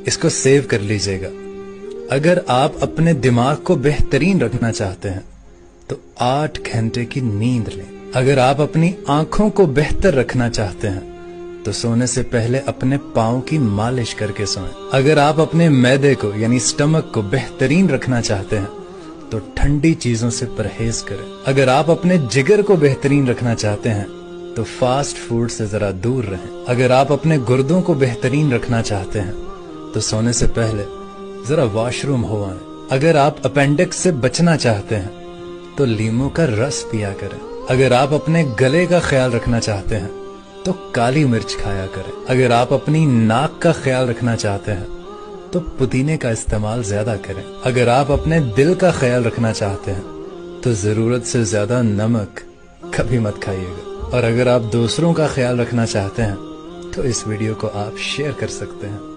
इसको सेव कर लीजिएगा। अगर आप अपने दिमाग को बेहतरीन रखना चाहते हैं तो 8 घंटे की नींद लें। अगर आप अपनी आंखों को बेहतर रखना चाहते हैं तो सोने से पहले अपने पाँव की मालिश करके सोएं। अगर आप अपने मैदे को यानी स्टमक को बेहतरीन रखना चाहते हैं तो ठंडी चीजों से परहेज करें। अगर आप अपने जिगर को बेहतरीन रखना चाहते हैं तो फास्ट फूड से जरा दूर रहें। अगर आप अपने गुर्दों को बेहतरीन रखना चाहते हैं तो सोने से पहले जरा वॉशरूम हो आएं। अगर आप अपेंडिक्स से बचना चाहते हैं तो लीमू का रस पिया करें। अगर आप अपने गले का ख्याल रखना चाहते हैं तो काली मिर्च खाया करें। अगर आप अपनी नाक का ख्याल रखना चाहते हैं तो पुदीने का इस्तेमाल ज्यादा करें। अगर आप अपने दिल का ख्याल रखना चाहते हैं तो जरूरत से ज्यादा नमक कभी मत खाइएगा। और अगर आप दूसरों का ख्याल रखना चाहते हैं तो इस वीडियो को आप शेयर कर सकते हैं।